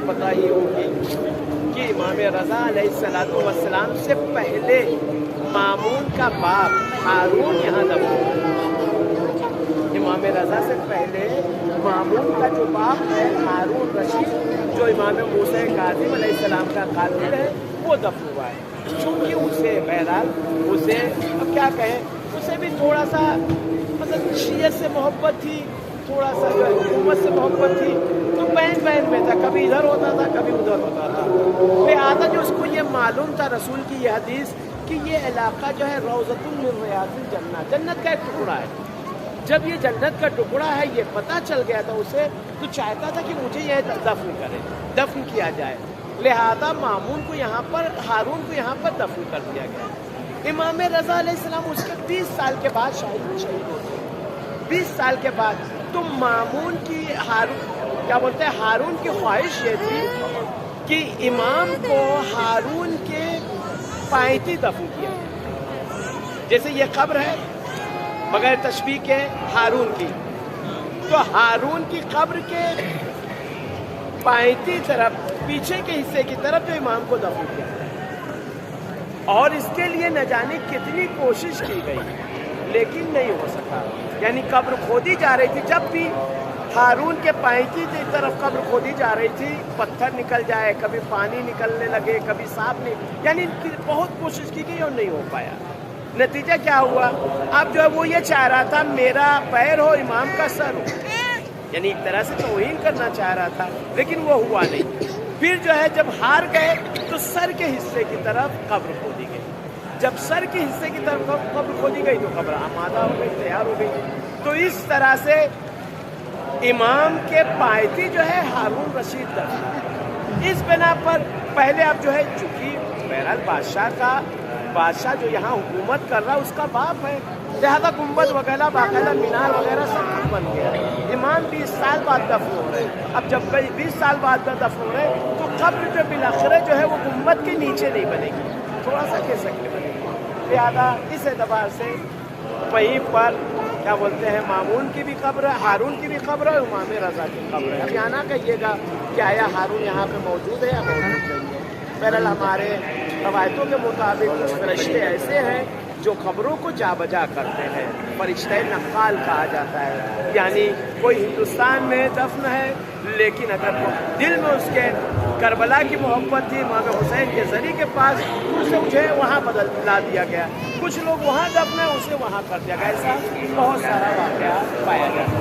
पता ही होगी कि इमाम रज़ा अलैहिस्सलाम से पहले मामून का बाप हारून यहाँ दफन है। इमाम रज़ा से पहले मामून का जो बाप है हारून रशीद, जो इमाम मूसा काज़िम अलैहिस्सलाम का कातिल है, वो दफन हुआ है। चूँकि उसे बहरहाल उसे अब क्या कहें, उसे भी थोड़ा सा मतलब शियत से मोहब्बत थी, थोड़ा सा जो है हुकूमत से मोहब्बत थी, तो बैन बैन में था, कभी इधर होता था कभी उधर होता था। लिहाजा जो उसको ये मालूम था रसूल की ये हदीस कि ये इलाका जो है रौज़तुन मिन रियाज़िल जन्नत, जन्नत का एक टुकड़ा है। जब ये जन्नत का टुकड़ा है ये पता चल गया था उसे, तो चाहता था कि मुझे यह दफन करे, दफन किया जाए। लिहाजा मामून को यहाँ पर, हारून को यहाँ पर दफन कर दिया गया। इमाम रज़ा अलैहिस्सलाम उसके 20 साल के बाद शहीद होते हैं। 20 साल के बाद तो मामून की क्या बोलते हैं, हारून की ख्वाहिश ये थी कि इमाम को हारून के पायती दफन किया जाए। जैसे ये कब्र है बगैर तशबीह के हारून की, तो हारून की कब्र के पायती तरफ, पीछे के हिस्से की तरफ जो इमाम को दफन किया जाए। और इसके लिए न जाने कितनी कोशिश की गई लेकिन नहीं हो सका। यानी कब्र खोदी जा रही थी, जब भी हारून के पायती की तरफ कब्र खोदी जा रही थी, पत्थर निकल जाए, कभी पानी निकलने लगे, कभी सांप नहीं, यानी बहुत कोशिश की गई और नहीं हो पाया। नतीजा क्या हुआ, अब जो है वो ये चाह रहा था मेरा पैर हो इमाम का सर हो, यानी एक तरह से तौहीन करना चाह रहा था, लेकिन वो हुआ नहीं। फिर जो है जब हार गए तो सर के हिस्से की तरफ कब्र खोदी गई। जब सर के हिस्से की तरफ कब्र खोदी गई तो कब्र आमादा हो गई, तैयार हो गई। तो इस तरह से इमाम के पायती जो है हारून रशीद दफन। इस बिना पर पहले अब जो है चूंकि बहरहाल बादशाह जो यहाँ हुकूमत कर रहा उसका बाप है, लिहाजा गुम्बद वगैरह बाकायदा मीनार वगैरह सब कुछ बन गया। इमाम 20 साल बाद दफन हो रहे हैं। अब जब 20 साल बाद दफन हो रहे हैं तो कब्र जो बिलाखिर जो है वो गुम्बद के नीचे नहीं बनेगी, थोड़ा सा कह सकते बनेगी। लिहाजा इस एतबार से वहीं पर क्या बोलते हैं मामून की भी कब्र है, हारून की भी कब्र है, इमाम रज़ा की कब्र है। अब यहाँ ना कहिएगा कि आया हारून यहाँ पे मौजूद है या मौजूद नहीं है। बहरहाल हमारे रवायतों के मुताबिक कुछ फरिश्ते ऐसे हैं जो खबरों को जाबजा करते हैं, फरिश्ते नक्काल कहा जाता है। यानी कोई हिंदुस्तान में दफन है लेकिन अगर दिल में उसके करबला की मोहब्बत थी, इमाम हुसैन के ज़री के पास, उसे मुझे वहाँ बदला दिया गया। कुछ लोग वहाँ दफन है उसे वहाँ कर दिया गया। ऐसा बहुत सारा वाक़या पाया जाता है।